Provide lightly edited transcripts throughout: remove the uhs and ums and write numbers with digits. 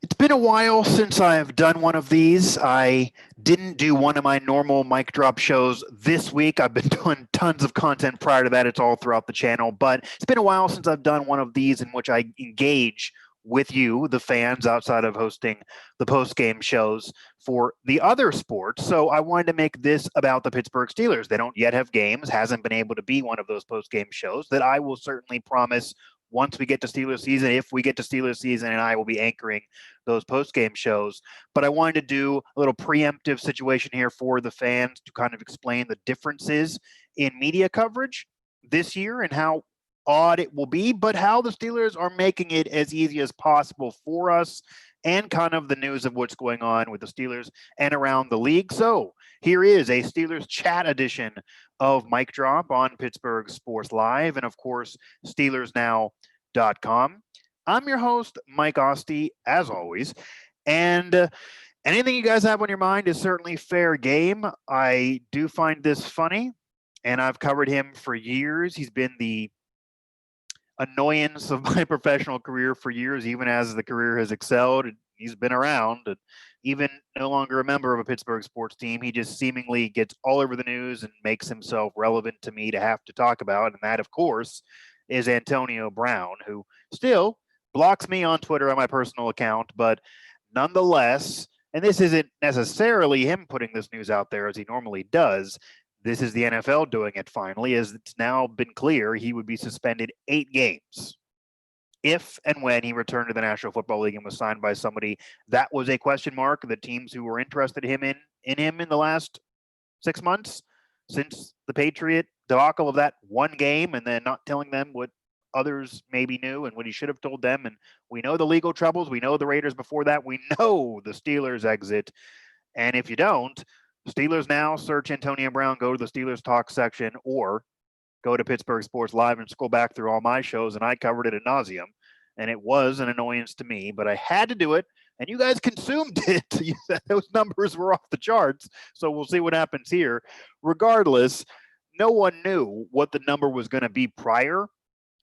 It's been a while since I've done one of these. I didn't do one of my normal mic drop shows this week. I've been doing tons of content prior to that. It's all throughout the channel, but it's been a while since I've done one of these in which I engage with you, the fans, outside of hosting the post game shows for the other sports. So I wanted to make this about the Pittsburgh Steelers. They don't yet have games, hasn't been able to be one of those post game shows that I will certainly promise once we get to Steelers season, if we get to Steelers season, and I will be anchoring those post-game shows. But I wanted to do a little preemptive situation here for the fans to kind of explain the differences in media coverage this year and how odd it will be, but how the Steelers are making it as easy as possible for us, and kind of the news of what's going on with the Steelers and around the league. So here is a Steelers chat edition of Mic Drop on Pittsburgh Sports Live and, of course, SteelersNow.com. I'm your host, Mike Asti, as always. And anything you guys have on your mind is certainly fair game. I do find this funny, and I've covered him for years. He's been the annoyance of my professional career for years, even as the career has excelled. He's been around, and even no longer a member of a Pittsburgh sports team. He just seemingly gets all over the news and makes himself relevant to me to have to talk about. And that, of course, is Antonio Brown, who still blocks me on Twitter on my personal account, but nonetheless, and this isn't necessarily him putting this news out there as he normally does. This is the NFL doing it finally, as it's now been clear he would be suspended 8 games if and when he returned to the National Football League and was signed by somebody. That was a question mark. The teams who were interested in him in the last 6 months, since the Patriot debacle of that one game, and then not telling them what others maybe knew and what he should have told them. And we know the legal troubles. We know the Raiders before that. We know the Steelers exit. And if you don't, Steelers Now, search Antonio Brown, go to the Steelers Talk section, or go to Pittsburgh Sports Live and scroll back through all my shows, and I covered it ad nauseum. And it was an annoyance to me, but I had to do it, and you guys consumed it. Those numbers were off the charts, so we'll see what happens here. Regardless, no one knew what the number was going to be prior,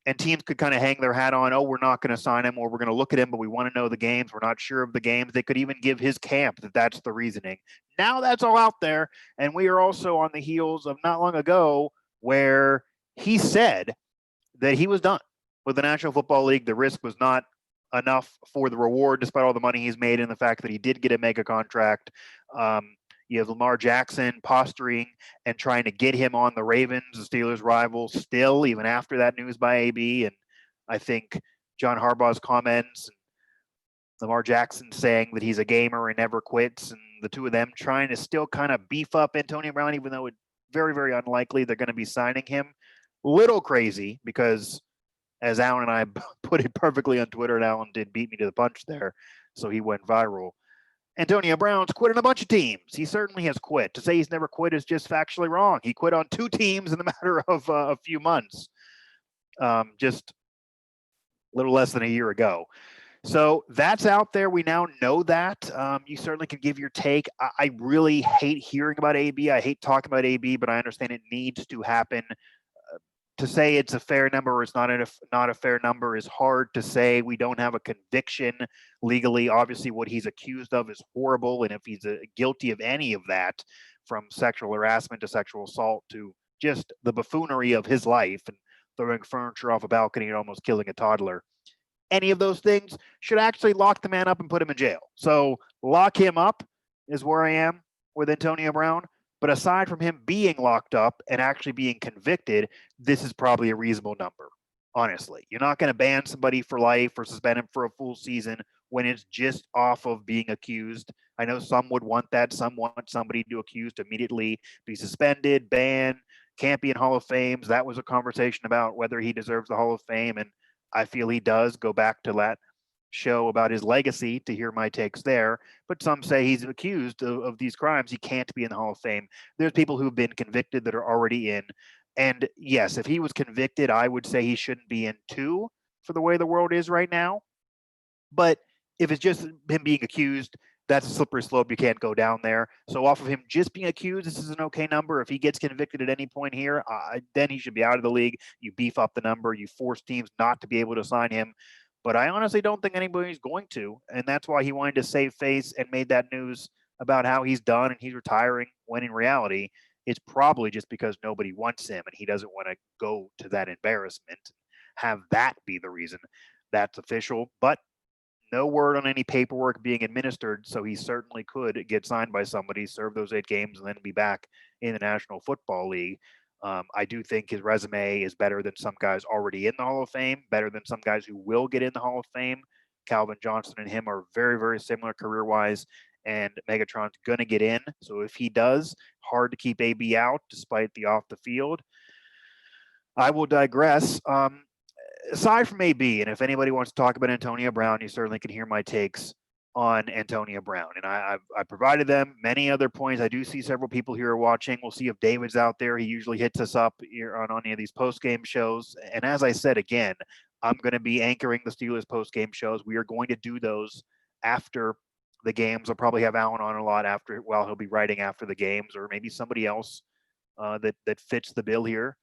and teams could kind of hang their hat on, oh, we're not going to sign him, or we're going to look at him, but we want to know the games. We're not sure of the games. They could even give his camp that that's the reasoning. Now that's all out there, and we are also on the heels of not long ago where he said that he was done with the National Football League. The risk was not enough for the reward, despite all the money he's made and the fact that he did get a mega contract. You have Lamar Jackson posturing and trying to get him on the Ravens, the Steelers' rival, still, even after that news by AB. And I think John Harbaugh's comments, and Lamar Jackson saying that he's a gamer and never quits, and the two of them trying to still kind of beef up Antonio Brown, even though it's very, very unlikely they're going to be signing him. Little crazy, because as Alan and I put it perfectly on Twitter, and Alan did beat me to the punch there, so he went viral. Antonio Brown's quit on a bunch of teams. He certainly has quit. To say he's never quit is just factually wrong. He quit on 2 teams in the matter of a few months, just a little less than a year ago. So that's out there. We now know that. You certainly can give your take. I really hate hearing about AB. I hate talking about AB, but I understand it needs to happen. To say it's a fair number or it's not a fair number is hard to say. We don't have a conviction legally. Obviously, what he's accused of is horrible, and if he's guilty of any of that, from sexual harassment to sexual assault to just the buffoonery of his life and throwing furniture off a balcony and almost killing a toddler, any of those things should actually lock the man up and put him in jail. So lock him up is where I am with Antonio Brown. But aside from him being locked up and actually being convicted, this is probably a reasonable number, honestly. You're not going to ban somebody for life or suspend him for a full season when it's just off of being accused. I know some would want that. Some want somebody to accuse to immediately be suspended, banned, can't be in Hall of Fames. That was a conversation about whether he deserves the Hall of Fame, and I feel he does. Go back to that show about his legacy to hear my takes there. But some say he's accused of these crimes. He can't be in the Hall of Fame. There's people who've been convicted that are already in. And yes, if he was convicted, I would say he shouldn't be in too, for the way the world is right now. But if it's just him being accused, that's a slippery slope. You can't go down there. So off of him just being accused, this is an okay number. If he gets convicted at any point here, then he should be out of the league. You beef up the number. You force teams not to be able to sign him. but I honestly don't think anybody's going to. And that's why he wanted to save face and made that news about how he's done and he's retiring, when in reality, it's probably just because nobody wants him and he doesn't want to go to that embarrassment, have that be the reason that's official. But no word on any paperwork being administered, so he certainly could get signed by somebody, serve those 8 games, and then be back in the National Football League. I do think his resume is better than some guys already in the Hall of Fame, better than some guys who will get in the Hall of Fame. Calvin Johnson and him are very, very similar career wise, and Megatron's going to get in. So if he does, hard to keep AB out despite the off the field. I will digress. Aside from AB, and if anybody wants to talk about Antonio Brown, you certainly can hear my takes on Antonio Brown. And I provided them many other points. I do see several people here are watching. We'll see if David's out there. He usually hits us up here on any of these post-game shows. And as I said, again, I'm going to be anchoring the Steelers post-game shows. We are going to do those after the games. I'll probably have Alan on a lot after, well, he'll be writing after the games, or maybe somebody else that fits the bill here.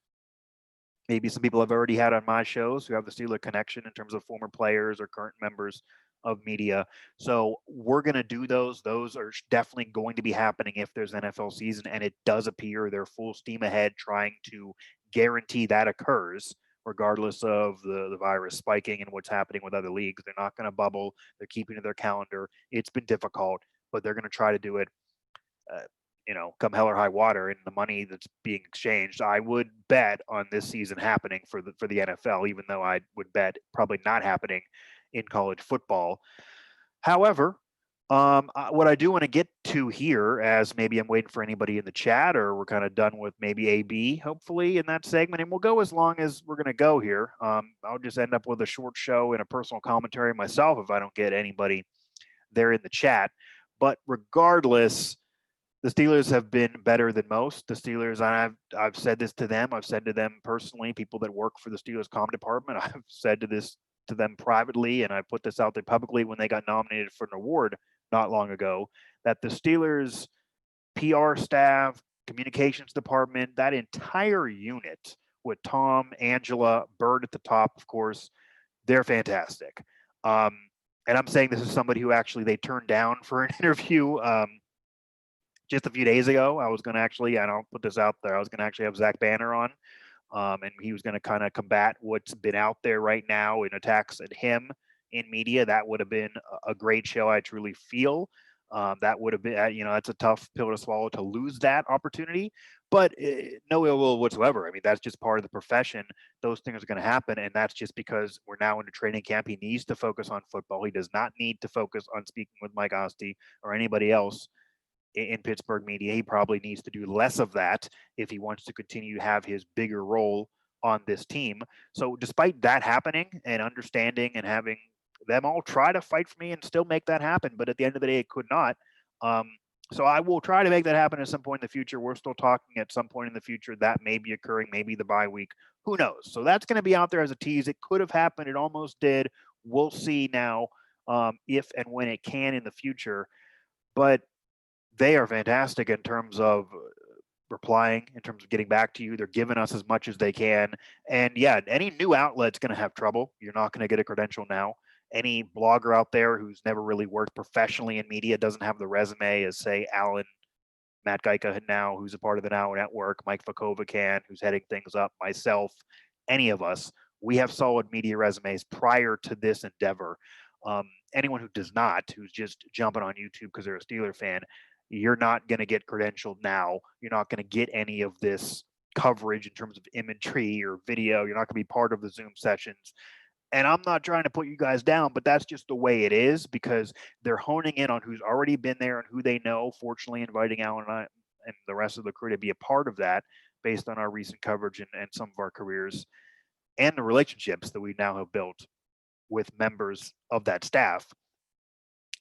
Maybe some people I've already had on my shows who have the Steeler connection in terms of former players or current members of media. So we're going to do those. Those are definitely going to be happening if there's NFL season, and it does appear they're full steam ahead trying to guarantee that occurs regardless of the virus spiking and what's happening with other leagues. They're not going to bubble. They're keeping to their calendar. It's been difficult, but they're going to try to do it come hell or high water, and the money that's being exchanged, I would bet on this season happening for the NFL, even though I would bet probably not happening in college football. However, what I do want to get to here, as maybe I'm waiting for anybody in the chat, or we're kind of done with maybe AB, hopefully, in that segment, and we'll go as long as we're going to go here. I'll just end up with a short show and a personal commentary myself if I don't get anybody there in the chat. But regardless, the Steelers have been better than most. The Steelers, and I've said this to them. I've said to them personally, people that work for the Steelers comm department. I've said to them privately, and I put this out there publicly when they got nominated for an award not long ago, that the Steelers PR staff, communications department, that entire unit with Tom, Angela, Bird at the top, of course, they're fantastic. And I'm saying this is somebody who actually they turned down for an interview. Just a few days ago, I was going to actually, and I'll put this out there, I was going to actually have Zach Banner on, and he was going to kind of combat what's been out there right now in attacks at him in media. That would have been a great show, I truly feel. That would have been, that's a tough pill to swallow to lose that opportunity, but no ill will whatsoever. I mean, that's just part of the profession. Those things are going to happen, and that's just because we're now into training camp. He needs to focus on football. He does not need to focus on speaking with Mike Asti or anybody else in Pittsburgh media. He probably needs to do less of that if he wants to continue to have his bigger role on this team. So despite that happening and understanding and having them all try to fight for me and still make that happen, but at the end of the day, it could not. So I will try to make that happen at some point in the future. We're still talking at some point in the future that may be occurring, maybe the bye week. Who knows? So that's going to be out there as a tease. It could have happened. It almost did. We'll see now if and when it can in the future. But they are fantastic in terms of replying, in terms of getting back to you. They're giving us as much as they can. And yeah, any new outlet's going to have trouble. You're not going to get a credential now. Any blogger out there who's never really worked professionally in media, doesn't have the resume as, say, Alan, Matt Geika now, who's a part of the Now Network, Mike Fakova can, who's heading things up, myself, any of us, we have solid media resumes prior to this endeavor. Anyone who does not, who's just jumping on YouTube because they're a Steeler fan, you're not going to get credentialed now. You're not going to get any of this coverage in terms of imagery or video. You're not going to be part of the Zoom sessions. And I'm not trying to put you guys down, but that's just the way it is because they're honing in on who's already been there and who they know. Fortunately, inviting Alan and I and the rest of the crew to be a part of that based on our recent coverage and some of our careers and the relationships that we now have built with members of that staff,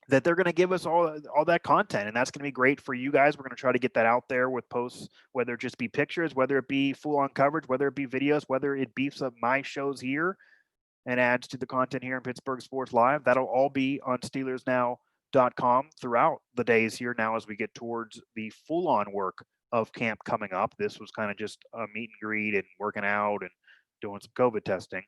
that they're going to give us all that content, and that's going to be great for you guys. We're going to try to get that out there with posts, whether it just be pictures, whether it be full-on coverage, whether it be videos, whether it beefs up my shows here and adds to the content here in Pittsburgh Sports Live. That'll all be on SteelersNow.com throughout the days here now as we get towards the full-on work of camp coming up. This was kind of just a meet and greet and working out and doing some COVID testing.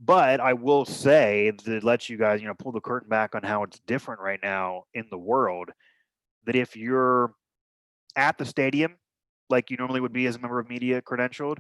But I will say that lets you guys, pull the curtain back on how it's different right now in the world. That if you're at the stadium, like you normally would be as a member of media credentialed,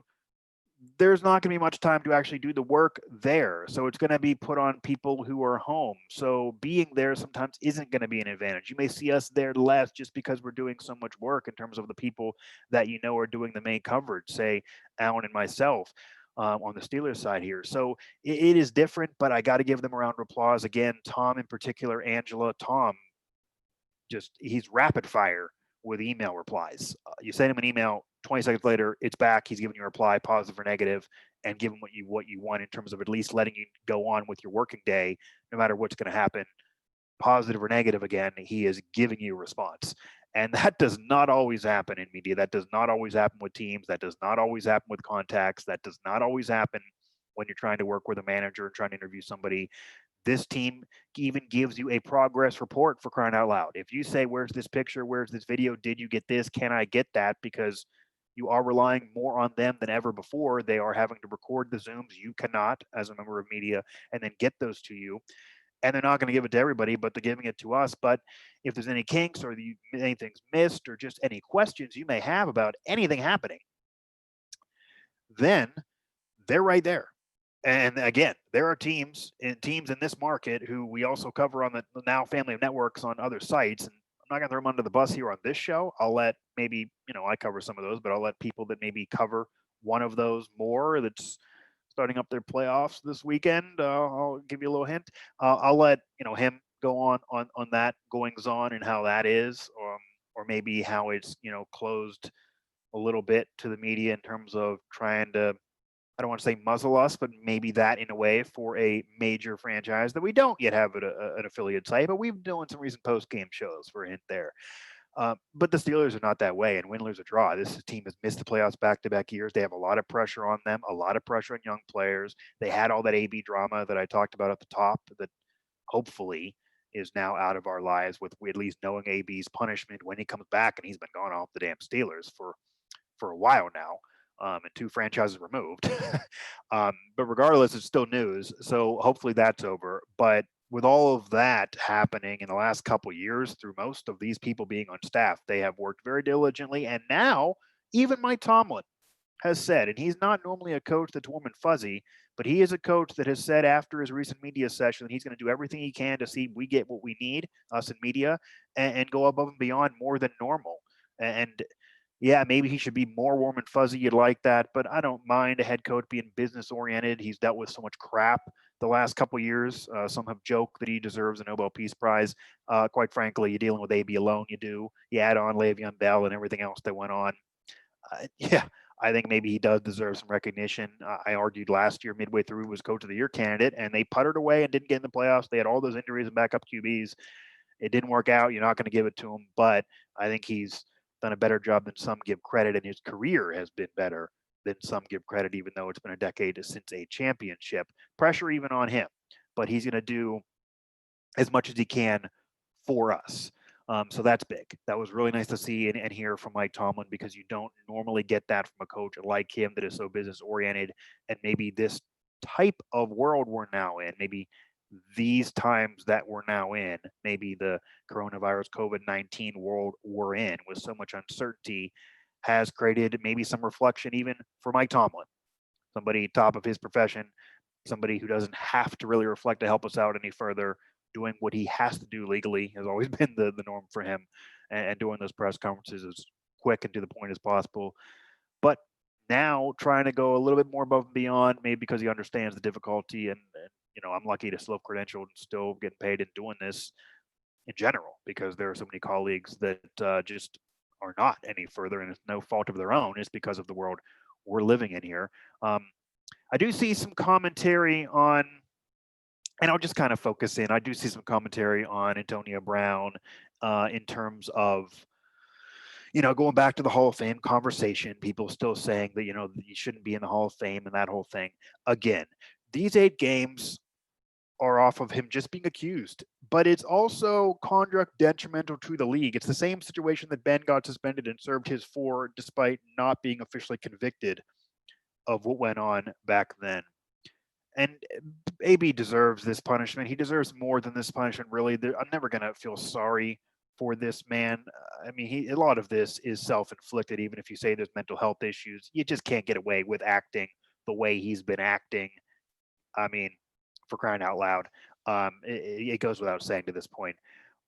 there's not going to be much time to actually do the work there. So it's going to be put on people who are home. So being there sometimes isn't going to be an advantage. You may see us there less just because we're doing so much work in terms of the people that are doing the main coverage, say Alan and myself. On the Steelers side here. So it is different, but I got to give them a round of applause. Again, Tom in particular, Angela, Tom, just he's rapid fire with email replies. You send him an email, 20 seconds later, it's back. He's giving you a reply, positive or negative, and give him what you want in terms of at least letting you go on with your working day, no matter what's going to happen, positive or negative. Again, he is giving you a response. And that does not always happen in media. That does not always happen with teams. That does not always happen with contacts. That does not always happen when you're trying to work with a manager and trying to interview somebody. This team even gives you a progress report, for crying out loud. If you say, where's this picture? Where's this video? Did you get this? Can I get that? Because you are relying more on them than ever before. They are having to record the Zooms. You cannot, as a member of media, and then get those to you. And they're not going to give it to everybody, but they're giving it to us. But if there's any kinks or anything's missed or just any questions you may have about anything happening, then they're right there. And again, there are teams in this market who we also cover on the now family of networks on other sites. And I'm not going to throw them under the bus here on this show. I'll let maybe, I cover some of those, but I'll let people that maybe cover one of those more that's starting up their playoffs this weekend. I'll give you a little hint. I'll let, him go on that goings on and how that is, or maybe how it's, closed a little bit to the media in terms of trying to, I don't want to say muzzle us, but maybe that in a way for a major franchise that we don't yet have an affiliate site, but we've been doing some recent post-game shows for a hint there. But the Steelers are not that way, and win, lose, or draw. This team has missed the playoffs back-to-back years. They have a lot of pressure on them, a lot of pressure on young players. They had all that AB drama that I talked about at the top that hopefully is now out of our lives with we at least knowing AB's punishment when he comes back, and he's been gone off the damn Steelers for a while now. And two franchises removed. But regardless, it's still news. So hopefully that's over. But with all of that happening in the last couple years, through most of these people being on staff, they have worked very diligently. And now, even Mike Tomlin has said, and he's not normally a coach that's warm and fuzzy, but he is a coach that has said after his recent media session that he's going to do everything he can to see we get what we need, us in media, and go above and beyond more than normal. And yeah, maybe he should be more warm and fuzzy. You'd like that, but I don't mind a head coach being business oriented. He's dealt with so much crap the last couple years. Some have joked that he deserves a Nobel Peace Prize. Quite frankly, you're dealing with AB alone. You do. You add on Le'Veon Bell and everything else that went on. Yeah, I think maybe he does deserve some recognition. I argued last year, midway through, was Coach of the Year candidate, and they puttered away and didn't get in the playoffs. They had all those injuries and backup QBs. It didn't work out. You're not going to give it to him, but I think he's done a better job than some give credit, and his career has been better than some give credit, even though it's been a decade since a championship. Pressure even on him, but he's going to do as much as he can for us. So that's big. That was really nice to see and hear from Mike Tomlin, because you don't normally get that from a coach like him that is so business oriented. And maybe this type of world we're now in, maybe these times that we're now in, maybe the coronavirus COVID-19 world we're in with so much uncertainty, has created maybe some reflection even for Mike Tomlin, somebody top of his profession, somebody who doesn't have to really reflect to help us out any further. Doing what he has to do legally has always been the norm for him, and doing those press conferences as quick and to the point as possible. But now trying to go a little bit more above and beyond, maybe because he understands the difficulty, and I'm lucky to still have credentialed and still getting paid and doing this in general, because there are so many colleagues that just are not any further, and it's no fault of their own. It's because of the world we're living in here. I do see some commentary on, and I'll just kind of focus in. I do see some commentary on Antonio Brown in terms of, going back to the Hall of Fame conversation. People still saying that, you shouldn't be in the Hall of Fame and that whole thing. Again, these 8 games are off of him just being accused, but it's also conduct detrimental to the league. It's the same situation that Ben got suspended and served his 4 despite not being officially convicted of what went on back then. And AB deserves this punishment. He deserves more than this punishment, really. I'm never going to feel sorry for this man. I mean, a lot of this is self-inflicted, even if you say there's mental health issues. You just can't get away with acting the way he's been acting. I mean, for crying out loud. It goes without saying to this point.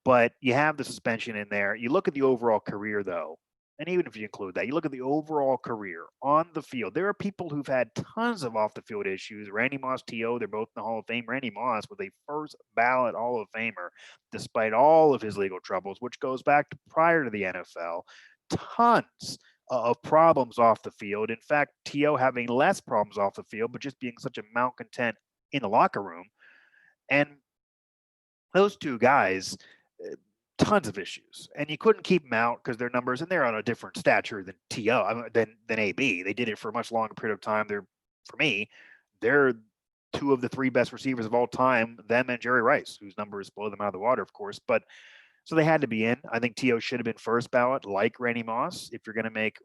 But you have the suspension in there. You look at the overall career, though, and even if you include that, you look at the overall career on the field. There are people who've had tons of off the field issues. Randy Moss, T.O., they're both in the Hall of Fame. Randy Moss was a first ballot Hall of Famer, despite all of his legal troubles, which goes back to prior to the NFL. Tons of problems off the field. In fact, T.O. having less problems off the field, but just being such a malcontent in the locker room. And those two guys, tons of issues, and you couldn't keep them out because their numbers, and they're on a different stature than To than AB. They did it for a much longer period of time. For me, they're two of the three best receivers of all time. Them and Jerry Rice, whose numbers blow them out of the water, of course. But so they had to be in. I think To should have been first ballot, like Randy Moss. If you're going to make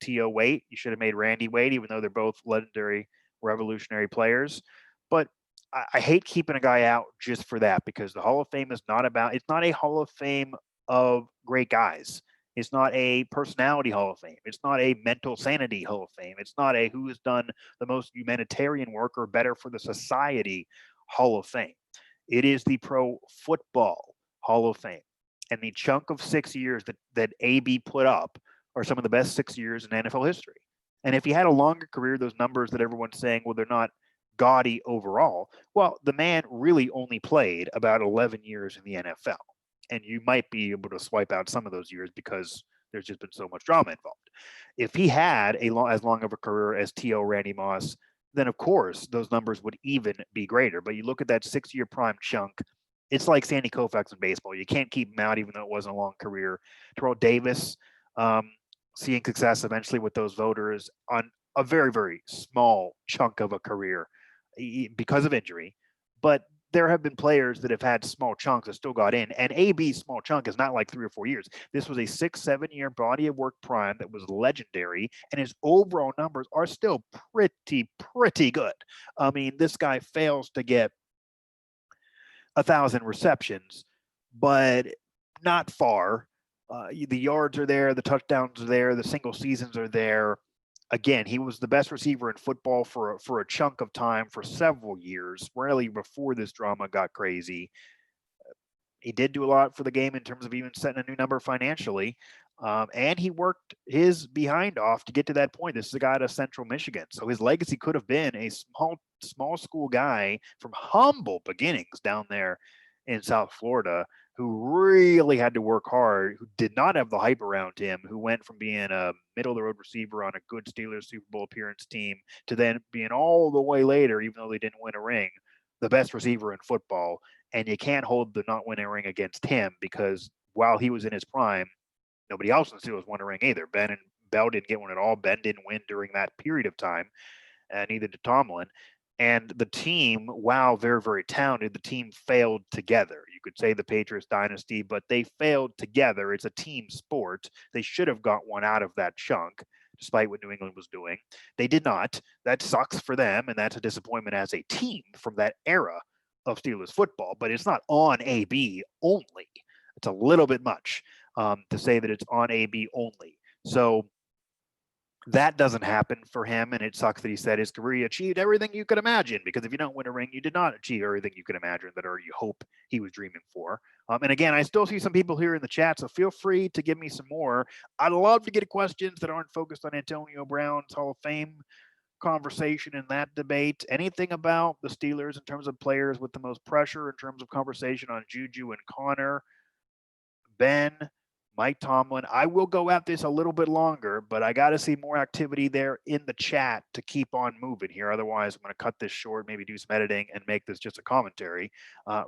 To wait, you should have made Randy wait, even though they're both legendary, revolutionary players. But I hate keeping a guy out just for that, because the Hall of Fame is not about, it's not a Hall of Fame of great guys. It's not a personality Hall of Fame. It's not a mental sanity Hall of Fame. It's not a who has done the most humanitarian work or better for the society Hall of Fame. It is the Pro Football Hall of Fame. And the chunk of 6 years that AB put up are some of the best 6 years in NFL history. And if he had a longer career, those numbers that everyone's saying, well, they're not gaudy overall. Well, the man really only played about 11 years in the NFL. And you might be able to swipe out some of those years because there's just been so much drama involved. If he had as long of a career as T.O. Randy Moss, then of course those numbers would even be greater. But you look at that 6-year prime chunk, it's like Sandy Koufax in baseball. You can't keep him out, even though it wasn't a long career. Terrell Davis, seeing success eventually with those voters on a very, very small chunk of a career because of injury. But there have been players that have had small chunks that still got in, and AB's small chunk is not like 3 or 4 years. This was a 6-7 year body of work prime that was legendary, and his overall numbers are still pretty good. I mean, this guy fails to get 1,000 receptions, but not far. The yards are there, the touchdowns are there, the single seasons are there. Again, he was the best receiver in football for a chunk of time for several years, really before this drama got crazy. He did do a lot for the game in terms of even setting a new number financially. And he worked his behind off to get to that point. This is a guy out of Central Michigan. So his legacy could have been a small school guy from humble beginnings down there in South Florida, who really had to work hard, who did not have the hype around him, who went from being a middle-of-the-road receiver on a good Steelers Super Bowl appearance team to then being all the way later, even though they didn't win a ring, the best receiver in football. And you can't hold the not winning ring against him, because while he was in his prime, nobody else in the Steelers won a ring either. Ben and Bell didn't get one at all. Ben didn't win during that period of time, and neither did Tomlin. And the team, while very, very talented, the team failed together. You could say the Patriots dynasty, but they failed together. It's a team sport. They should have got one out of that chunk, despite what New England was doing. They did not. That sucks for them, and that's a disappointment as a team from that era of Steelers football. But it's not on AB only. It's a little bit much to say that it's on AB only. So that doesn't happen for him, and it sucks that he said his career achieved everything you could imagine, because if you don't win a ring, you did not achieve everything you could imagine that, or you hope he was dreaming for. And again, I still see some people here in the chat, so feel free to give me some more. I'd love to get questions that aren't focused on Antonio Brown's Hall of Fame conversation in that debate. Anything about the Steelers in terms of players with the most pressure, in terms of conversation on Juju and Connor, Ben, Mike Tomlin. I will go at this a little bit longer, but I got to see more activity there in the chat to keep on moving here. Otherwise, I'm going to cut this short, maybe do some editing and make this just a commentary.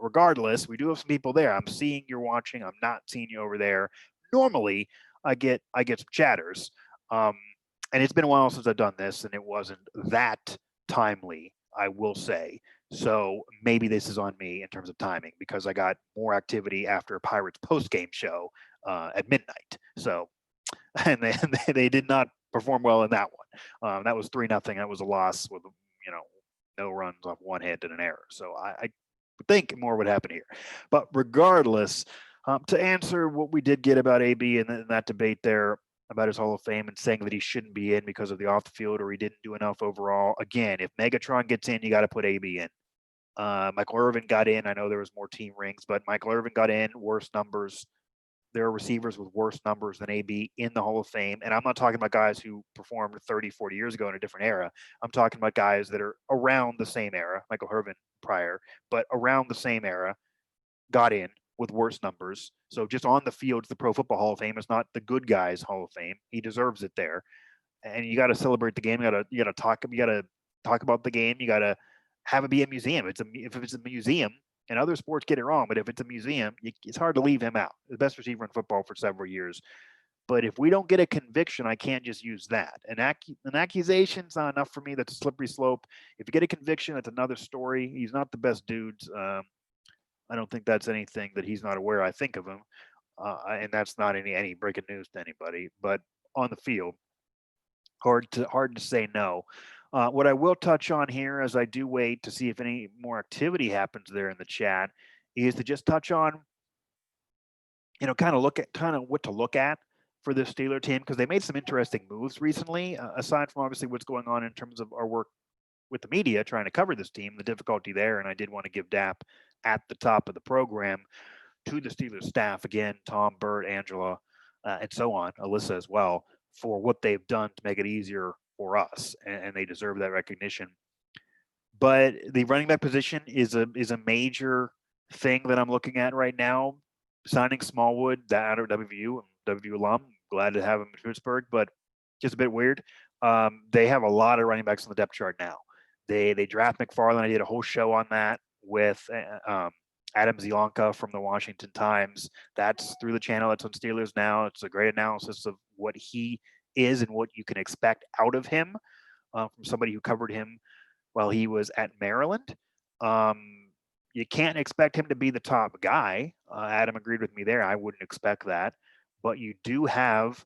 Regardless, we do have some people there. I'm seeing you're watching. I'm not seeing you over there. Normally, I get some chatters, and it's been a while since I've done this, and it wasn't that timely, I will say. So maybe this is on me in terms of timing, because I got more activity after a Pirates post-game show at midnight. So, and they did not perform well in that one. That was 3-0. That was a loss with, no runs off one hit and an error. So I think more would happen here. But regardless, to answer what we did get about AB and that debate there about his Hall of Fame and saying that he shouldn't be in because of the off the field or he didn't do enough overall. Again, if Megatron gets in, you got to put AB in. Michael Irvin got in. I know there was more team rings, but Michael Irvin got in, worse numbers. There are receivers with worse numbers than AB in the Hall of Fame. And I'm not talking about guys who performed 30, 40 years ago in a different era. I'm talking about guys that are around the same era, Michael Irvin prior, but around the same era, got in with worse numbers. So just on the field, the Pro Football Hall of Fame. It's not the good guys Hall of Fame. He deserves it there. And you got to celebrate the game. You got to talk about the game. You got to have it be a museum. If it's a museum, and other sports get it wrong, but if it's a museum, it's hard to leave him out. The best receiver in football for several years. But if we don't get a conviction, I can't just use that. An accusation's not enough for me. That's a slippery slope. If you get a conviction, that's another story. He's not the best dudes. I don't think that's anything that he's not aware. I think of him, and that's not any breaking news to anybody. But on the field, hard to say no. What I will touch on here, as I do wait to see if any more activity happens there in the chat, is to just touch on, kind of what to look at for this Steeler team, because they made some interesting moves recently. Aside from obviously what's going on in terms of our work with the media trying to cover this team, the difficulty there, and I did want to give DAP at the top of the program to the Steelers staff again, Tom, Burt, Angela, and so on, Alyssa as well, for what they've done to make it easier for us, and they deserve that recognition. But the running back position is a major thing that I'm looking at right now. Signing Smallwood, that out of WVU alum, glad to have him in Pittsburgh, but just a bit weird. They have a lot of running backs on the depth chart now. They draft McFarland. I did a whole show on that with Adam Zielanka from the Washington Times. That's through the channel. That's on Steelers Now. It's a great analysis of what he is and what you can expect out of him from somebody who covered him while he was at Maryland. You can't expect him to be the top guy. Adam agreed with me there. I wouldn't expect that. But you do have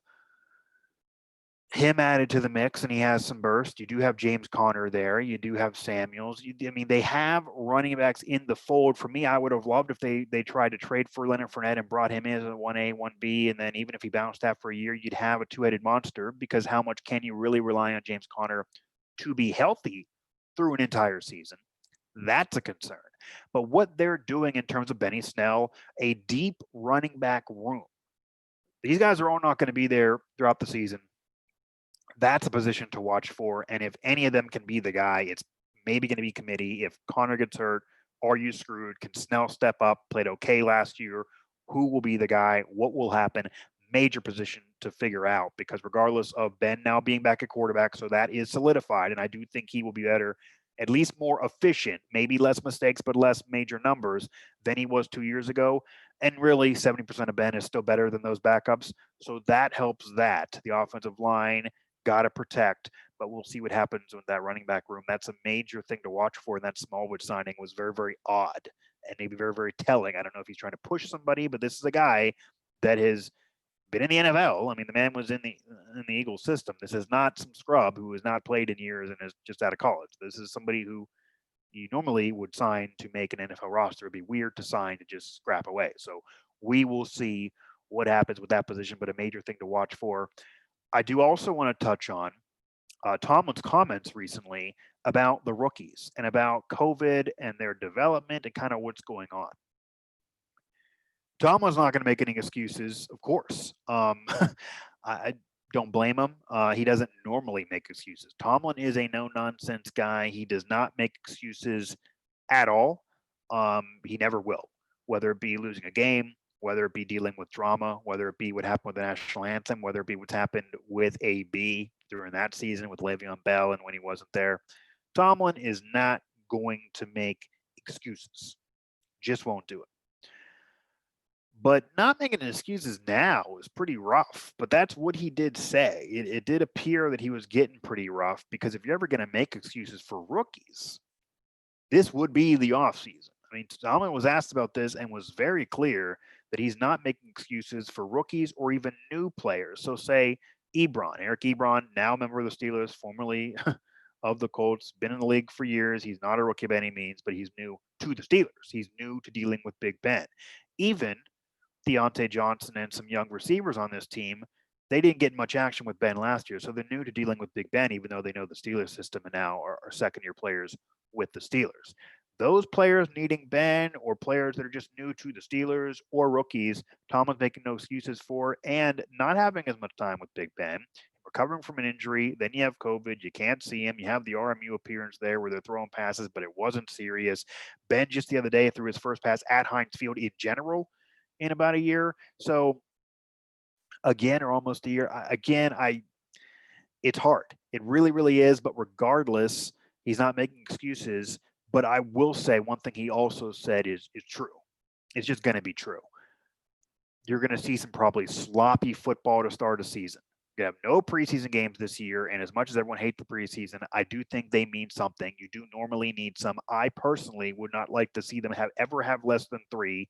him added to the mix, and he has some burst. You do have James Conner there. You do have Samuels. They have running backs in the fold. For me, I would have loved if they tried to trade for Leonard Fournette and brought him in as a 1A, 1B, and then even if he bounced out for a year, you'd have a two-headed monster, because how much can you really rely on James Conner to be healthy through an entire season? That's a concern. But what they're doing in terms of Benny Snell, a deep running back room, these guys are all not going to be there throughout the season. That's a position to watch for. And if any of them can be the guy, it's maybe going to be committee. If Connor gets hurt, are you screwed? Can Snell step up? Played okay last year. Who will be the guy? What will happen? Major position to figure out, because regardless of Ben now being back at quarterback, so that is solidified. And I do think he will be better, at least more efficient, maybe less mistakes, but less major numbers than he was 2 years ago. And really 70% of Ben is still better than those backups. So that helps that. The offensive line, got to protect, but we'll see what happens with that running back room. That's a major thing to watch for. And that Smallwood signing was very, very odd and maybe very, very telling. I don't know if he's trying to push somebody, but this is a guy that has been in the NFL. The man was in the Eagles system. This is not some scrub who has not played in years and is just out of college. This is somebody who you normally would sign to make an NFL roster. It'd be weird to sign to just scrap away. So we will see what happens with that position, but a major thing to watch for. I do also want to touch on Tomlin's comments recently about the rookies and about COVID and their development and kind of what's going on. Tomlin's not going to make any excuses, of course. I don't blame him. He doesn't normally make excuses. Tomlin is a no-nonsense guy. He does not make excuses at all. He never will, whether it be losing a game, whether it be dealing with drama, whether it be what happened with the national anthem, whether it be what's happened with AB during that season with Le'Veon Bell and when he wasn't there. Tomlin is not going to make excuses. Just won't do it. But not making excuses now is pretty rough. But that's what he did say. It did appear that he was getting pretty rough, because if you're ever going to make excuses for rookies, this would be the offseason. Tomlin was asked about this and was very clear that he's not making excuses for rookies or even new players. So say Eric Ebron, now a member of the Steelers, formerly of the Colts, been in the league for years. He's not a rookie by any means, but he's new to the Steelers. He's new to dealing with Big Ben. Even Deontay Johnson and some young receivers on this team, they didn't get much action with Ben last year. So they're new to dealing with Big Ben, even though they know the Steelers system and now are second-year players with the Steelers. Those players needing Ben or players that are just new to the Steelers or rookies, Tomlin's making no excuses for, and not having as much time with Big Ben, recovering from an injury. Then you have COVID. You can't see him. You have the RMU appearance there where they're throwing passes, but it wasn't serious. Ben just the other day threw his first pass at Heinz Field in general in about a year. So again, or almost a year. It's hard. It really, really is. But regardless, he's not making excuses. But I will say one thing he also said is true. It's just going to be true. You're going to see some probably sloppy football to start a season. You have no preseason games this year, and as much as everyone hates the preseason, I do think they mean something. You do normally need some. I personally would not like to see them ever have less than 3.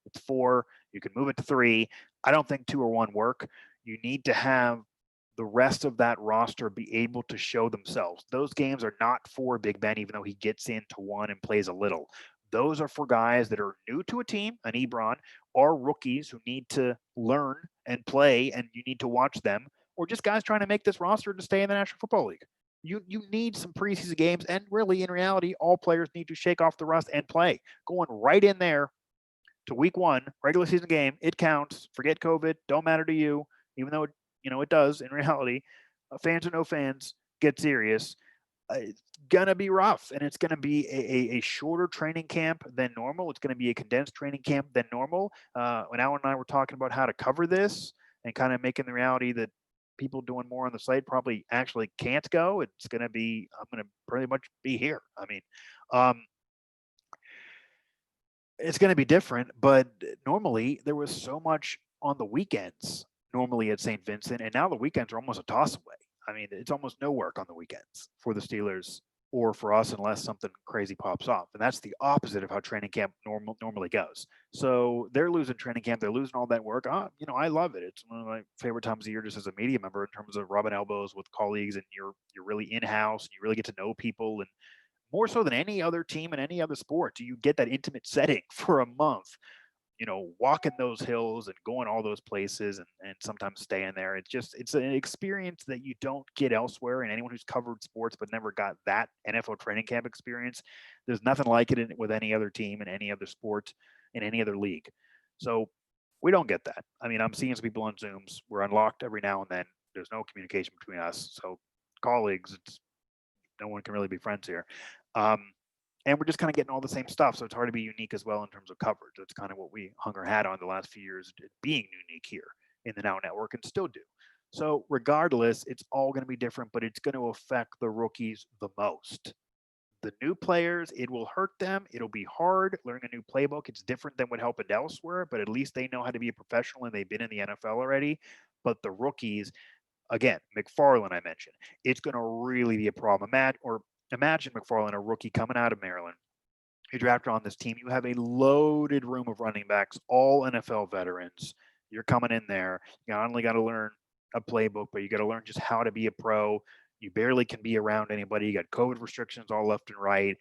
It's 4. You can move it to 3. I don't think 2 or 1 work. You need to have the rest of that roster be able to show themselves. Those games are not for Big Ben, even though he gets into one and plays a little. Those are for guys that are new to a team, an Ebron, or rookies who need to learn and play, and you need to watch them, or just guys trying to make this roster to stay in the National Football League. You need some preseason games, and really, in reality, all players need to shake off the rust and play. Going right in there to week 1, regular season game, it counts. Forget COVID, don't matter to you, even though it does in reality. Fans or no fans, get serious. It's gonna be rough, and it's gonna be a shorter training camp than normal. It's gonna be a condensed training camp than normal. When Alan and I were talking about how to cover this and kind of making the reality that people doing more on the site probably actually can't go, it's gonna be I'm gonna pretty much be here. I mean, it's gonna be different, but normally there was so much on the weekends normally at St. Vincent, and now the weekends are almost a toss away. I mean, it's almost no work on the weekends for the Steelers or for us unless something crazy pops off. And that's the opposite of how training camp normally goes. So they're losing training camp. They're losing all that work. I love it. It's one of my favorite times of year just as a media member in terms of rubbing elbows with colleagues, and you're really in-house and you really get to know people, and more so than any other team in any other sport, do you get that intimate setting for a month, walking those hills and going all those places, and sometimes staying there. It's an experience that you don't get elsewhere. And anyone who's covered sports but never got that NFL training camp experience, there's nothing like it with any other team in any other sport in any other league. So we don't get that. I mean, I'm seeing some people on Zooms. We're unlocked every now and then. There's no communication between us. So colleagues, no one can really be friends here. And we're just kind of getting all the same stuff. So it's hard to be unique as well in terms of coverage. That's kind of what we hung our hat on the last few years, being unique here in the Now Network, and still do. So regardless, it's all going to be different, but it's going to affect the rookies the most. The new players, it will hurt them. It'll be hard learning a new playbook. It's different than what happened elsewhere, but at least they know how to be a professional and they've been in the NFL already. But the rookies, again, McFarland, I mentioned, it's going to really be a problem. Imagine McFarland, a rookie coming out of Maryland. You drafted on this team. You have a loaded room of running backs, all NFL veterans. You're coming in there. You not only got to learn a playbook, but you got to learn just how to be a pro. You barely can be around anybody. You got COVID restrictions all left and right.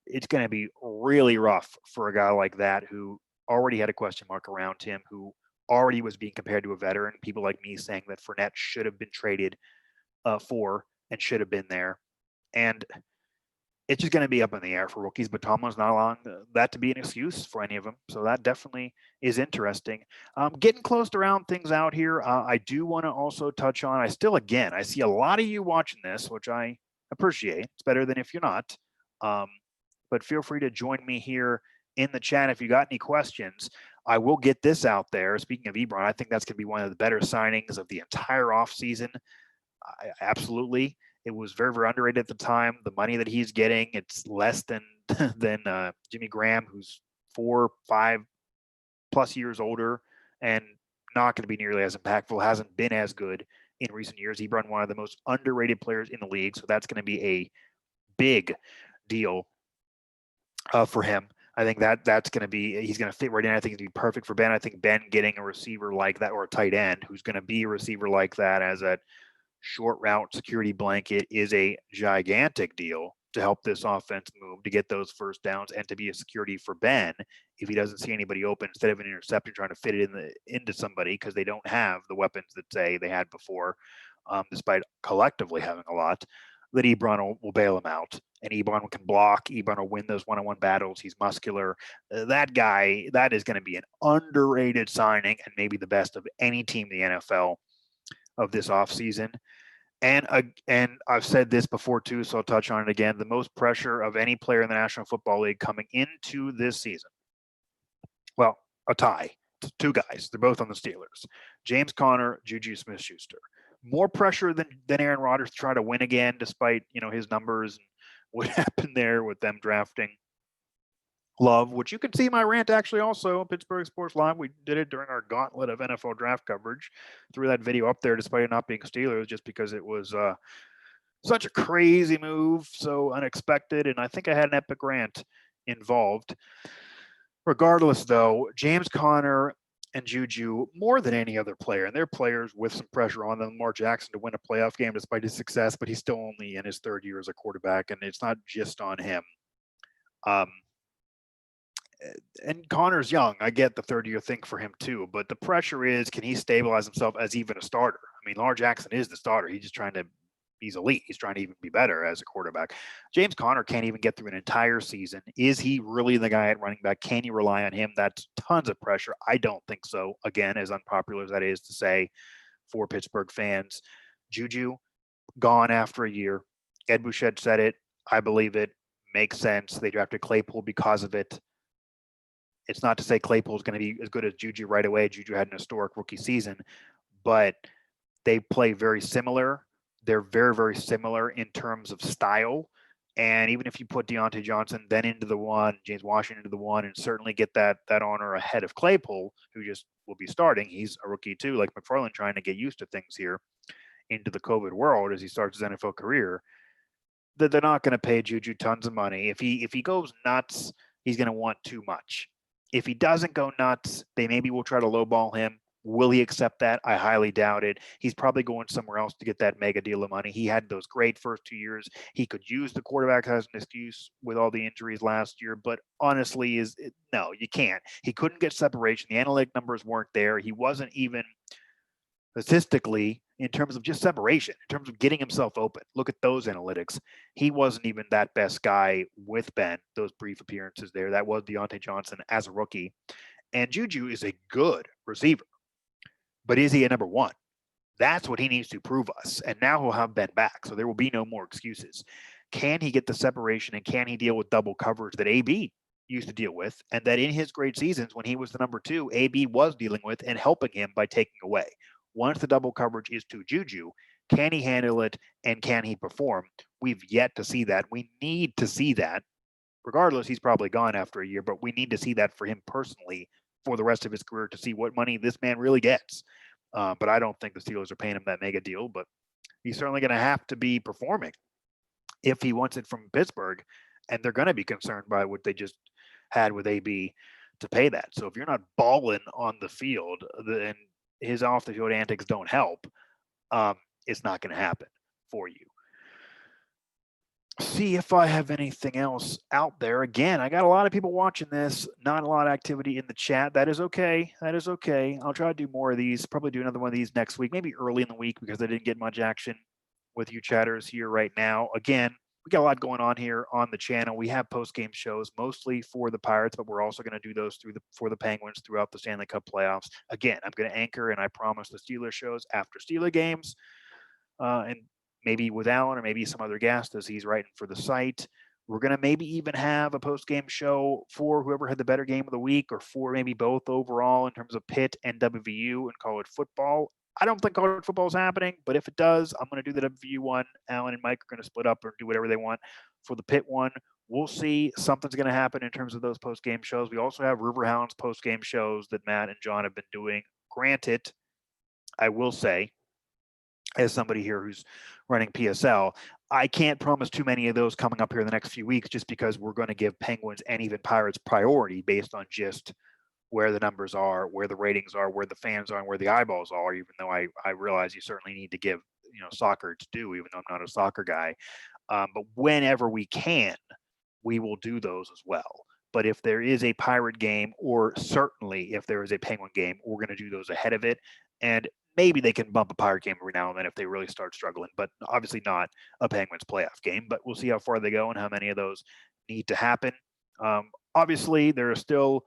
It's going to be really rough for a guy like that who already had a question mark around him, who already was being compared to a veteran. People like me saying that Fournette should have been traded for and should have been there. And it's just going to be up in the air for rookies, but Tomlin's not allowing that to be an excuse for any of them. So that definitely is interesting. Getting close to round things out here, I do want to also touch on, I see a lot of you watching this, which I appreciate. It's better than if you're not. But feel free to join me here in the chat if you got any questions. I will get this out there. Speaking of Ebron, I think that's going to be one of the better signings of the entire offseason. Absolutely. It was very, very underrated at the time. The money that he's getting, it's less than Jimmy Graham, who's 4, 5+ years older and not going to be nearly as impactful, hasn't been as good in recent years. He brought one of the most underrated players in the league, so that's going to be a big deal for him. I think that's going to be, he's going to fit right in. I think it'd be perfect for Ben. I think Ben getting a receiver like that, or a tight end who's going to be a receiver like that as a short route security blanket is a gigantic deal to help this offense move, to get those first downs, and to be a security for Ben if he doesn't see anybody open, instead of an interception trying to fit it into somebody, because they don't have the weapons that say they had before, despite collectively having a lot. That Ebron will bail him out, and Ebron can block. Ebron will win those one-on-one battles. He's muscular. That guy, that is going to be an underrated signing, and maybe the best of any team in the NFL of this offseason. And I've said this before too, so I'll touch on it again. The most pressure of any player in the National Football League coming into this season. Well, a tie. Two guys. They're both on the Steelers. James Conner, Juju Smith-Schuster. More pressure than Aaron Rodgers to try to win again, despite his numbers and what happened there with them drafting Love, which you can see my rant actually also on Pittsburgh Sports Live. We did it during our gauntlet of NFL draft coverage. Threw that video up there despite it not being Steelers, just because it was such a crazy move, so unexpected, and I think I had an epic rant involved. Regardless, though, James Conner and Juju, more than any other player, and they're players with some pressure on them. Lamar Jackson to win a playoff game despite his success, but he's still only in his third year as a quarterback, and it's not just on him. And Connor's young. I get the third-year thing for him too, but the pressure is, can he stabilize himself as even a starter? I mean, Lamar Jackson is the starter. He's elite. He's trying to even be better as a quarterback. James Conner can't even get through an entire season. Is he really the guy at running back? Can you rely on him? That's tons of pressure. I don't think so. Again, as unpopular as that is to say for Pittsburgh fans, Juju gone after a year. Ed Bouchette said it. I believe it. Makes sense. They drafted Claypool because of it. It's not to say Claypool is going to be as good as Juju right away. Juju had an historic rookie season, but they play very similar. They're very, very similar in terms of style. And even if you put Deontay Johnson then into the one, James Washington into the one, and certainly get that honor ahead of Claypool, who just will be starting. He's a rookie too, like McFarland, trying to get used to things here into the COVID world as he starts his NFL career. That they're not going to pay Juju tons of money. If he goes nuts, he's going to want too much. If he doesn't go nuts, they maybe will try to lowball him. Will he accept that? I highly doubt it. He's probably going somewhere else to get that mega deal of money. He had those great first 2 years. He could use the quarterback as an excuse with all the injuries last year, but honestly, no, you can't. He couldn't get separation. The analytic numbers weren't there. He wasn't even statistically, in terms of just separation, in terms of getting himself open. Look at those analytics. He wasn't even that best guy with Ben, those brief appearances there. That was Deontay Johnson as a rookie. And Juju is a good receiver. But is he a number one? That's what he needs to prove us. And now he'll have Ben back, so there will be no more excuses. Can he get the separation, and can he deal with double coverage that AB used to deal with, and that in his great seasons when he was the number two, AB was dealing with and helping him by taking away? Once the double coverage is to Juju, can he handle it, and can he perform? We've yet to see that. We need to see that. Regardless, he's probably gone after a year, but we need to see that for him personally for the rest of his career, to see what money this man really gets. But I don't think the Steelers are paying him that mega deal, but he's certainly going to have to be performing if he wants it from Pittsburgh, and they're going to be concerned by what they just had with AB to pay that. So if you're not balling on the field, and his off-the-field antics don't help, it's not going to happen for you. See if I have anything else out there. Again, I got a lot of people watching this, not a lot of activity in the chat. That is okay. That is okay. I'll try to do more of these, probably do another one of these next week, maybe early in the week, because I didn't get much action with you chatters here right now. Again, we got a lot going on here on the channel. We have post-game shows mostly for the Pirates, but we're also going to do those for the Penguins throughout the Stanley Cup playoffs. Again, I'm going to anchor, and I promise, the Steelers shows after Steeler games, and maybe with Alan or maybe some other guest as he's writing for the site. We're going to maybe even have a post-game show for whoever had the better game of the week, or for maybe both overall in terms of Pitt and WVU and college football. I don't think college football is happening, but if it does, I'm going to do the WVU one. Alan and Mike are going to split up or do whatever they want for the Pitt one. We'll see. Something's going to happen in terms of those post-game shows. We also have Riverhounds post-game shows that Matt and John have been doing. Granted, I will say, as somebody here who's running PSL, I can't promise too many of those coming up here in the next few weeks, just because we're going to give Penguins and even Pirates priority based on just where the numbers are, where the ratings are, where the fans are, and where the eyeballs are, even though I realize you certainly need to give soccer to do, even though I'm not a soccer guy. But whenever we can, we will do those as well. But if there is a Pirate game, or certainly if there is a Penguin game, we're going to do those ahead of it. And maybe they can bump a Pirate game every now and then if they really start struggling, but obviously not a Penguins playoff game. But we'll see how far they go and how many of those need to happen. Obviously, there are still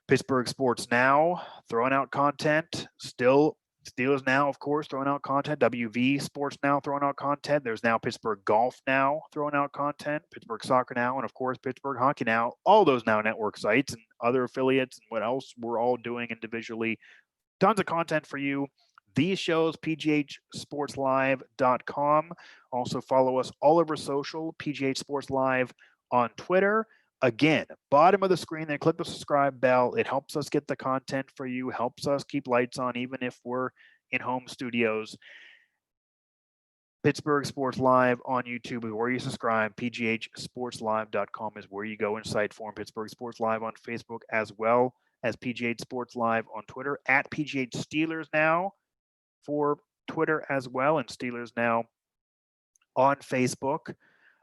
Pittsburgh Sports Now throwing out content. Still Steelers Now, of course, throwing out content. WV Sports Now throwing out content. There's now Pittsburgh Golf Now throwing out content. Pittsburgh Soccer Now, and of course Pittsburgh Hockey Now. All those Now Network sites and other affiliates and what else we're all doing individually. Tons of content for you. These shows, pghsportslive.com. Also follow us all over social, PGH Sports Live on Twitter. Again, bottom of the screen there, click the subscribe bell. It helps us get the content for you, helps us keep lights on, even if we're in home studios. Pittsburgh Sports Live on YouTube is where you subscribe. PGHsportslive.com is where you go in site form. Pittsburgh Sports Live on Facebook, as well as PGH Sports Live on Twitter, at PGH Steelers Now for Twitter as well, and Steelers Now on Facebook.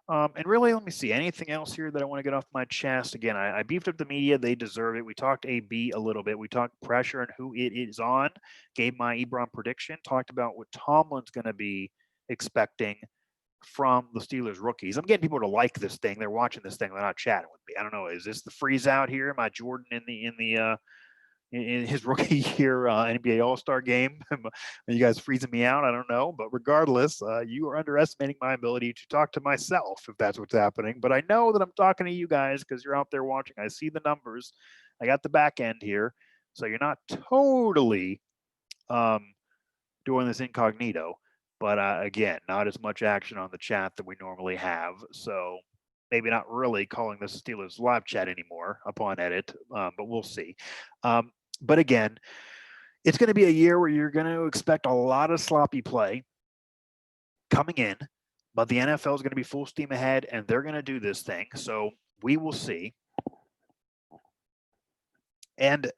And really, let me see, anything else here that I want to get off my chest? Again, I beefed up the media. They deserve it. We talked AB a little bit. We talked pressure and who it is on, gave my Ebron prediction, talked about what Tomlin's going to be expecting from the Steelers rookies. I'm getting people to like this thing. They're watching this thing. They're not chatting with me. I don't know. Is this the freeze out here? Am I Jordan in his rookie year NBA All-Star game? Are you guys freezing me out? I don't know. But regardless, you are underestimating my ability to talk to myself if that's what's happening. But I know that I'm talking to you guys because you're out there watching. I see the numbers. I got the back end here. So you're not totally doing this incognito. But again, not as much action on the chat that we normally have. So maybe not really calling this Steelers live chat anymore upon edit, but we'll see. But again, it's going to be a year where you're going to expect a lot of sloppy play coming in, but the NFL is going to be full steam ahead, and they're going to do this thing. So we will see. And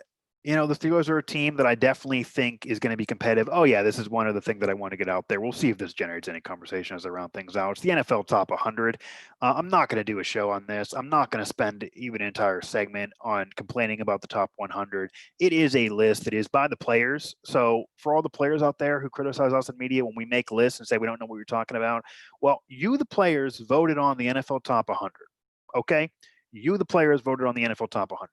the Steelers are a team that I definitely think is going to be competitive. Oh, yeah, this is one other thing that I want to get out there. We'll see if this generates any conversation as I round things out. It's the NFL Top 100. I'm not going to do a show on this. I'm not going to spend even an entire segment on complaining about the Top 100. It is a list that is by the players. So for all the players out there who criticize us in media when we make lists and say we don't know what you're talking about, well, you, the players, voted on the NFL Top 100. Okay? You, the players, voted on the NFL Top 100.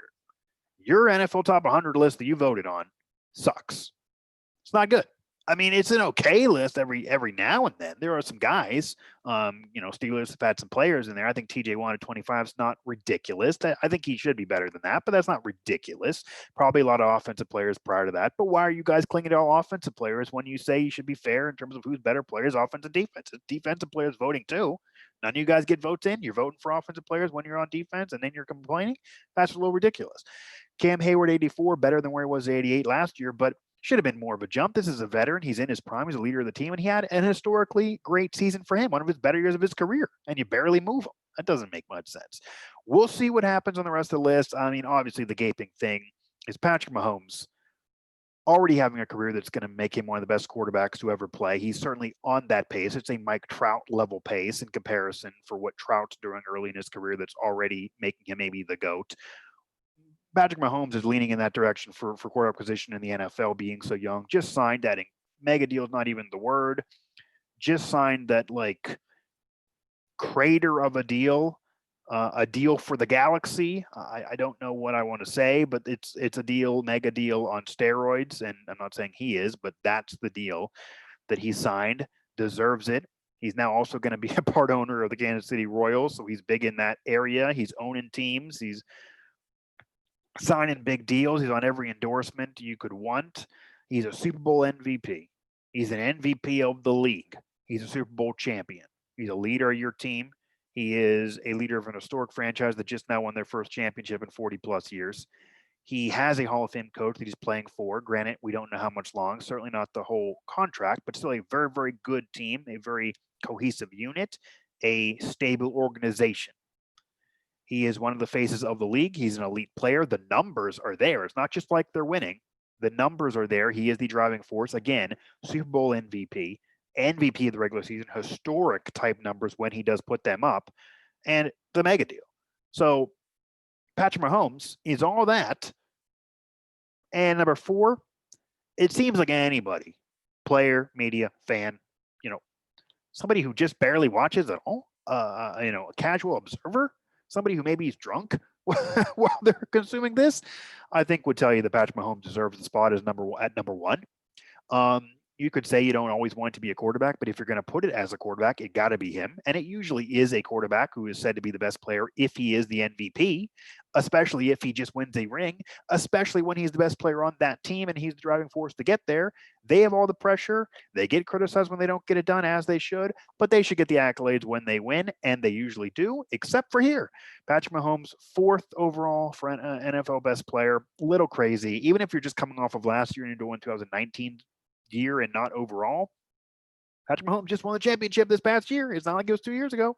Your NFL Top 100 list that you voted on sucks. It's not good. I mean, it's an okay list every now and then. There are some guys, Steelers have had some players in there. I think TJ Watt at 25 is not ridiculous. I think he should be better than that, but that's not ridiculous. Probably a lot of offensive players prior to that. But why are you guys clinging to all offensive players when you say you should be fair in terms of who's better players, offense and defense? It's defensive players voting too. None of you guys get votes in. You're voting for offensive players when you're on defense, and then you're complaining. That's a little ridiculous. Cam Hayward, 84, better than where he was 88 last year, but should have been more of a jump. This is a veteran. He's in his prime. He's a leader of the team, and he had an historically great season for him, one of his better years of his career, and you barely move him. That doesn't make much sense. We'll see what happens on the rest of the list. I mean, obviously, the gaping thing is Patrick Mahomes already having a career that's going to make him one of the best quarterbacks to ever play. He's certainly on that pace. It's a Mike Trout level pace in comparison for what Trout's doing early in his career that's already making him maybe the GOAT. Patrick Mahomes is leaning in that direction for quarterback position in the NFL, being so young. Just signed that mega deal is not even the word. Just signed that crater of a deal for the galaxy. I don't know what I want to say, but it's a deal, mega deal on steroids. And I'm not saying he is, but that's the deal that he signed. Deserves it. He's now also going to be a part owner of the Kansas City Royals, so he's big in that area. He's owning teams. He's signing big deals. He's on every endorsement you could want. He's a Super Bowl MVP. He's an MVP of the league. He's a Super Bowl champion. He's a leader of your team. He is a leader of an historic franchise that just now won their first championship in 40-plus years. He has a Hall of Fame coach that he's playing for. Granted, we don't know how much long. Certainly not the whole contract, but still a very, very good team, a very cohesive unit, a stable organization. He is one of the faces of the league. He's an elite player. The numbers are there. It's not just like they're winning. The numbers are there. He is the driving force. Again, Super Bowl MVP, MVP of the regular season, historic type numbers when he does put them up, and the mega deal. So Patrick Mahomes is all that. And number 4, it seems like anybody, player, media, fan, somebody who just barely watches at all, a casual observer, somebody who maybe is drunk while they're consuming this, I think would tell you that Patrick Mahomes deserves the spot as number 1. You could say you don't always want to be a quarterback, but if you're going to put it as a quarterback, it got to be him. And it usually is a quarterback who is said to be the best player if he is the MVP, especially if he just wins a ring, especially when he's the best player on that team and he's the driving force to get there. They have all the pressure. They get criticized when they don't get it done, as they should, but they should get the accolades when they win, and they usually do, except for here. Patrick Mahomes, 4th overall for NFL best player. Little crazy. Even if you're just coming off of last year and you're doing 2019 year and not overall, Patrick Mahomes just won the championship this past year. It's not like it was 2 years ago.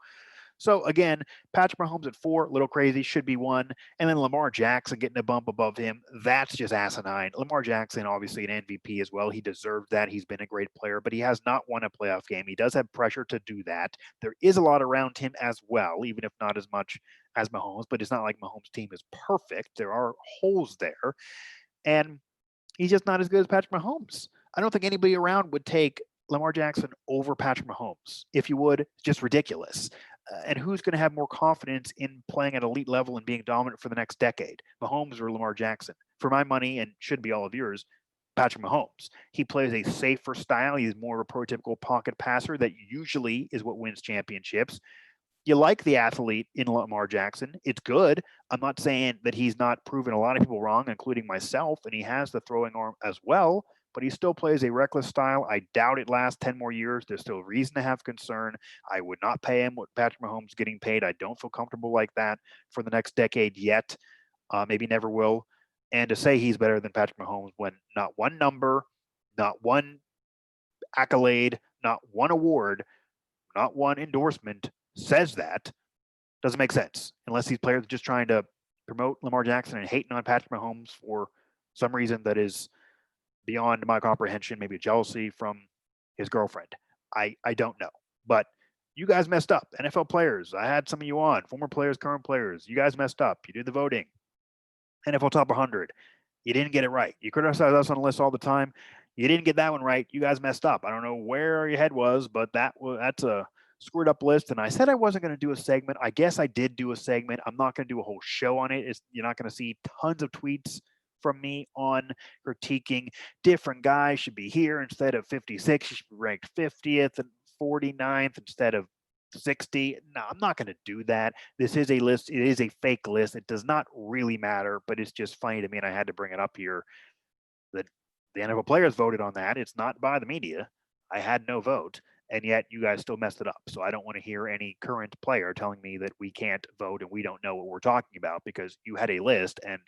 So again, Patrick Mahomes at 4, little crazy, should be 1. And then Lamar Jackson getting a bump above him, that's just asinine. Lamar Jackson, obviously an MVP as well. He deserved that. He's been a great player, but he has not won a playoff game. He does have pressure to do that. There is a lot around him as well, even if not as much as Mahomes, but it's not like Mahomes' team is perfect. There are holes there. And he's just not as good as Patrick Mahomes. I don't think anybody around would take Lamar Jackson over Patrick Mahomes. If you would, it's just ridiculous. And who's going to have more confidence in playing at elite level and being dominant for the next decade, Mahomes or Lamar Jackson? For my money, and should be all of yours, Patrick Mahomes. He plays a safer style. He's more of a prototypical pocket passer that usually is what wins championships. You like the athlete in Lamar Jackson. It's good. I'm not saying that he's not proven a lot of people wrong, including myself, and he has the throwing arm as well, but he still plays a reckless style. I doubt it lasts 10 more years. There's still reason to have concern. I would not pay him what Patrick Mahomes is getting paid. I don't feel comfortable like that for the next decade yet. Maybe never will. And to say he's better than Patrick Mahomes when not one number, not one accolade, not one award, not one endorsement says that, doesn't make sense unless these players are just trying to promote Lamar Jackson and hating on Patrick Mahomes for some reason that is beyond my comprehension, maybe jealousy from his girlfriend. I don't know. But you guys messed up. NFL players, I had some of you on, former players, current players. You guys messed up. You did the voting. NFL Top 100. You didn't get it right. You criticize us on the list all the time. You didn't get that one right. You guys messed up. I don't know where your head was, but that's a screwed up list. And I said I wasn't going to do a segment. I guess I did do a segment. I'm not going to do a whole show on it. You're not going to see tons of tweets from me on critiquing different guys should be here instead of 56. You should be ranked 50th and 49th instead of 60. No, I'm not going to do that. This is a list. It is a fake list. It does not really matter, but it's just funny to me, and I had to bring it up here that the NFL players voted on that. It's not by the media. I had no vote, and yet you guys still messed it up. So I don't want to hear any current player telling me that we can't vote and we don't know what we're talking about because you had a list, and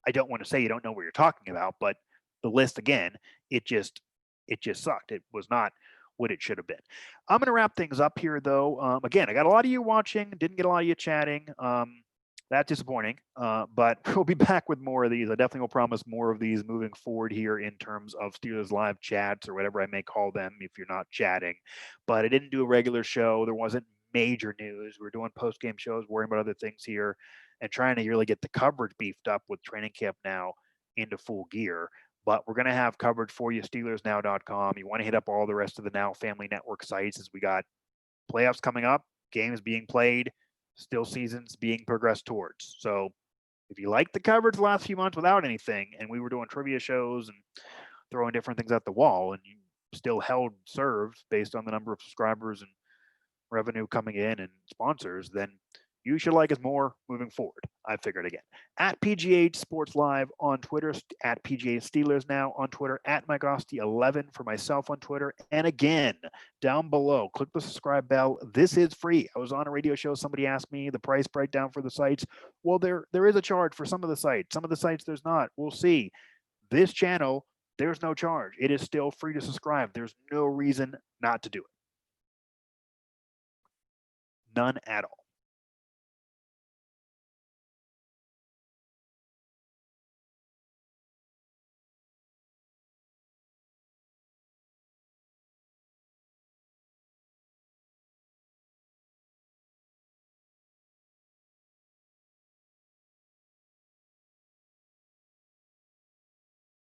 I don't want to say you don't know what you're talking about, but the list again, it just sucked. It was not what it should have been. I'm going to wrap things up here, though. Again, I got a lot of you watching, didn't get a lot of you chatting. That's disappointing, but we'll be back with more of these. I definitely will promise more of these moving forward here in terms of Steelers live chats or whatever I may call them if you're not chatting. But I didn't do a regular show. There wasn't major news. We're doing post-game shows, worrying about other things here, and trying to really get the coverage beefed up with training camp now into full gear. But we're going to have coverage for you, SteelersNow.com. You want to hit up all the rest of the Now Family Network sites as we got playoffs coming up, games being played, still seasons being progressed towards. So if you like the coverage the last few months without anything, and we were doing trivia shows and throwing different things at the wall, and you still held served based on the number of subscribers and revenue coming in and sponsors, then you should like us more moving forward. I figured again. At PGA Sports Live on Twitter, at PGA Steelers Now on Twitter, at Mike Asti 11 for myself on Twitter. And again, down below, click the subscribe bell. This is free. I was on a radio show. Somebody asked me the price breakdown for the sites. Well, there is a charge for some of the sites. Some of the sites there's not. We'll see. This channel, there's no charge. It is still free to subscribe. There's no reason not to do it. None at all.